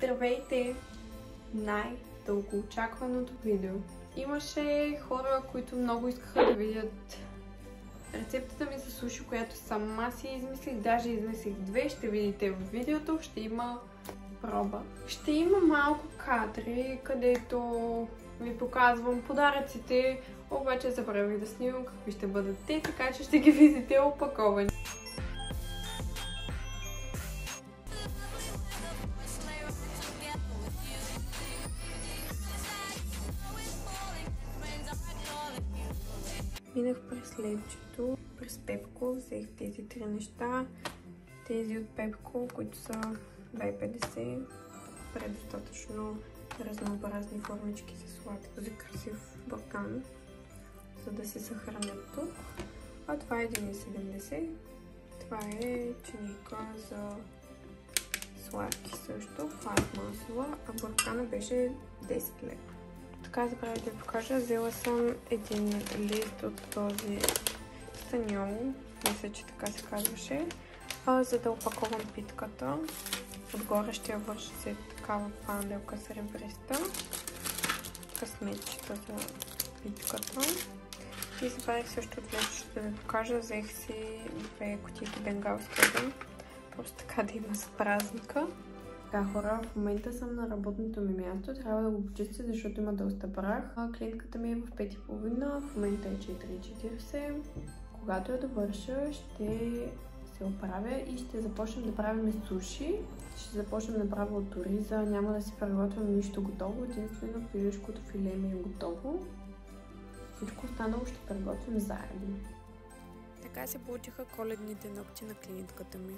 Здравейте! Най-дългоочакваното видео. Имаше хора, които много искаха да видят рецептата ми за суши, която сама си измислих. Даже измислих две, ще видите в видеото. Ще има проба. Ще има малко кадри, където ви показвам подаръците, обаче забравих да снимам какви ще бъдат те, така че ще ги видите опаковани. Минах през Левчето, през Пепко, взех тези три неща. Тези от Пепко, които са 2,50, предостатъчно разнообразни формички за сладко, за красив буркан, за да се съхранят тук. А това е 1,70. Това е чиника за сладки също, пластмасова, а буркана беше 10 лева. Така забравих да ви покажа, взела съм един лист от този станьол, мисля, че така се казваше, за да опаковам питката. Отгоре ще я върша след такава панделка сребриста, късметчета за питката. И забравих също от Левчето да ви покажа, взех си две кутийки бенгалски огън, просто така да има за празника. Така, хора, в момента съм на работното ми място, трябва да го почистя, защото има доста прах. Клиентката ми е в 5:30, в момента е 4:40. Когато я довърша, ще се оправя и ще започнем да правим суши. Ще започнем направо от ориза, няма да си приготвям нищо готово, единствено пилешкото филе ми е готово. Всичко останало ще приготвим заедно. Така се получиха коледните ногти на клиентката ми.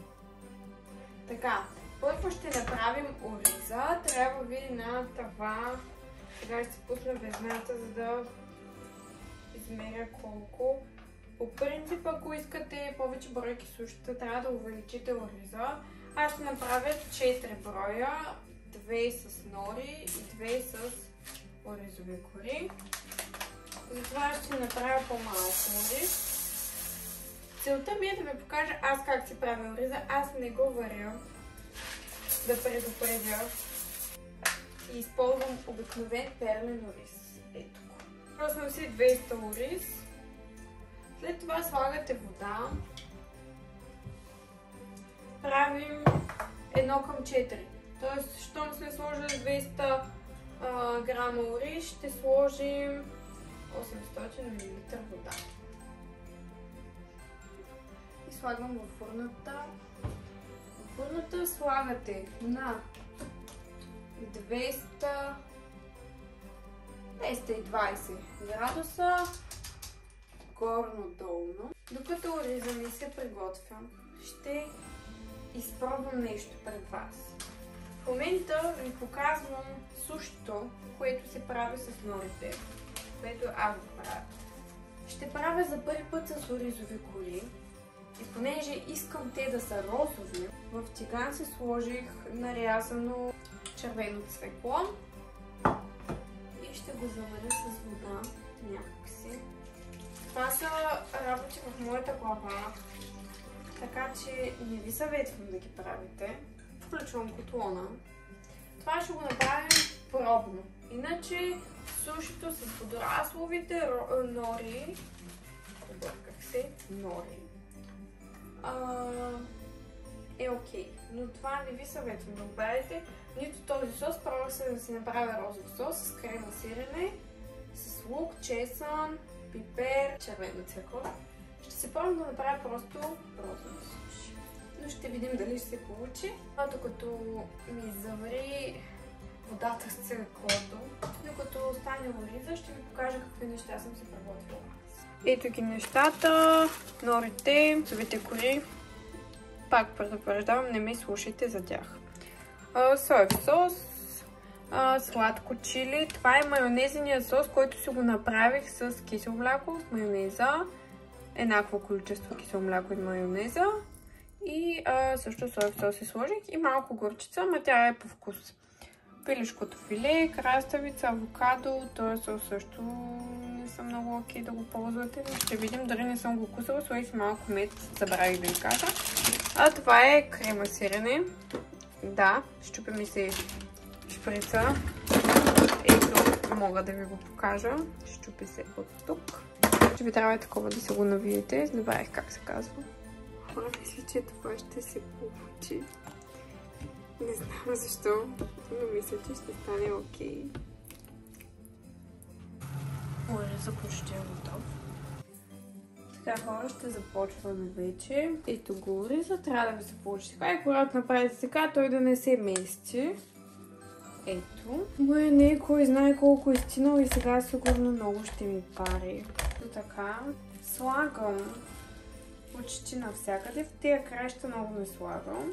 Така, първо ще направим ориза. Трябва ви на това. Сега ще си пусна везната, за да измеря колко. По принцип, ако искате повече бройки сушата, трябва да увеличите ориза. Аз ще направя 4 броя, 2 с нори и 2 с оризови кори. Затова ще направя по-малко ориз. Целта ми е да ви покажа аз как си правя ориза. Аз не го варя, да предупредя. И използвам обикновен перлен ориз. Ето го. Пръснам си 200 ориз. След това слагате вода. Правим 1:4. Тоест, щом сме сложили 200 грама ориз, ще сложим 800 мл вода. И слагам във фурната. В фурната слагате на 220 градуса горно-долно. Докато ориза ми се приготвя, ще изпробвам нещо пред вас. В момента ви показвам сушито, което се прави с норите, което аз го правя. Ще правя за първи път с оризови кори и понеже искам те да са розови, в тиган си сложих нарязано червено цвекло и ще го заваря с вода някакси. Това са работи в моята глава, така че не ви съветвам да ги правите. Включвам котлона. Това ще го направим пробно. Иначе сушито с водорасловите нори, обърках се, нори, е окей. Но това не ви съветвам да го правите. Нито този сос, пробвах се да си направя розов сос с крема сирене, с лук, чесън, пипер, червено цвекло. Ще се пробвам да направя просто розови суши. Но ще видим дали ще се получи. Докато ми завари водата с цвеклото, докато стане ориза, ще ви покажа какви неща съм си приготвила. Ето ги нещата, норите, совите кори. Пак предупреждавам, не ме слушайте за тях. Соев сос, сладко чили. Това е майонезеният сос, който си го направих с кисело мляко, с майонеза. Еднакво количество кисело мляко и майонеза. И също соев сос си сложих и малко горчица, ама тя е по вкус. Пилешкото филе, краставица, авокадо, този сос също не съм много окей да го ползвате. Ще видим, дали не съм го кусала, сложих си малко мед, забравих да ви кажа. А това е крема сирене. Да, щупи ми се шприца. Ето, мога да ви го покажа. Щупи се от тук. Ще ви трябва такова да се го навиете. Забравих как се казва. Хора, мисля, че това ще се получи. Не знам защо, но мисля, че ще стане окей. Орезът почти е готов. Така, хора, ще започваме вече. Ето го ореза, трябва да ви се получи така. И когато направите така, той да не се мести. Ето. Мое не е кой знае колко е стинал и сега сигурно много ще ми пари. Ето така. Слагам почти навсякъде. В тия краища много не слагам.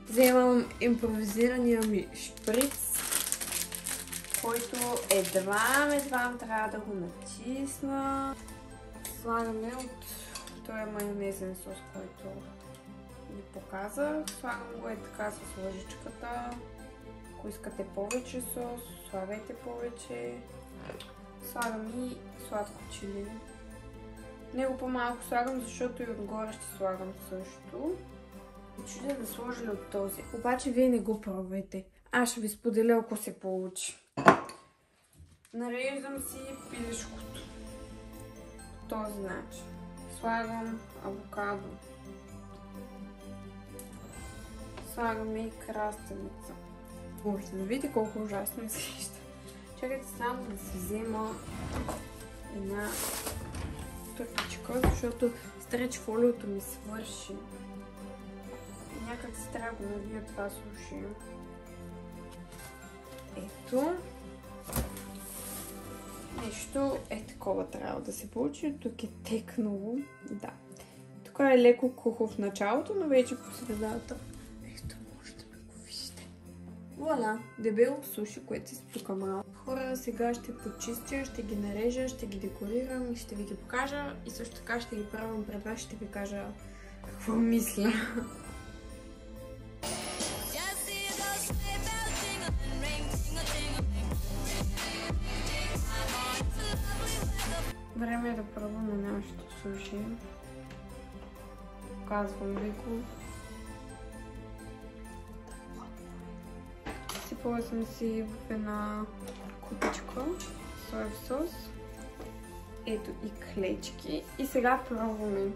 Вземам импровизирания ми шприц, който едва трябва да го натисна. Слагаме от този майонезен сос, който ви показах. Слагам го така с лъжичката. Ако искате повече сос, слагайте повече. Слагам и сладко чили. Него по-малко слагам, защото и отгоре ще слагам също. Чудя да сложа ли от този. Обаче вие не го пробвайте. Аз ще ви споделя, ако се получи. Нареждам си пилешкото. По този начин. Слагам авокадо. Слагаме и краставица. Можете да видите колко ужасно изглежда. Чакайте само да си взема една турбичка, защото стреч фолиото ми свърши. Някак си трябва да навия това суши. Ето. Нещо такова трябва да се получи. Тук е текнало. Да. Тук е леко кухо в началото, но вече по средата. Ето, може да ме го видите. Вуаля, дебело суши, което си спука малко. Хора, сега ще почистя, ще ги нарежа, ще ги декорирам и ще ви ги покажа. И също така ще ги правям пред вас, ще ви кажа какво мисля. Време е да пробваме нашето суши. Казвам ви го. Сипала съм си в една купичка соев сос. Ето и клечки. И сега пробваме.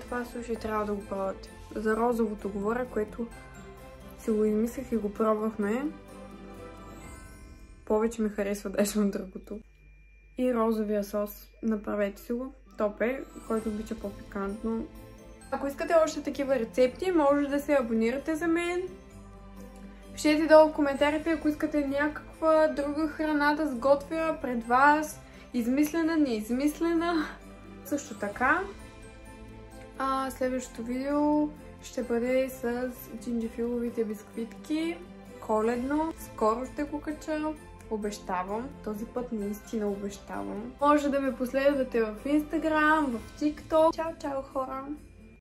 Това суши трябва да го пробвате. За розовото говоря, което си го измислих и го пробвахме. Повече ми харесва даже от другото. И розовия сос. Направете си го. Топ е, който обича по-пикантно. Ако искате още такива рецепти, може да се абонирате за мен. Пишете долу в коментарите, ако искате някаква друга храна да сготвя пред вас. Измислена, неизмислена. Също така. Следващото видео ще бъде с джинджифиловите бисквитки. Коледно. Скоро ще го кача. Обещавам. Този път наистина обещавам. Може да ме последвате в Instagram, в TikTok. Чао, чао, хора!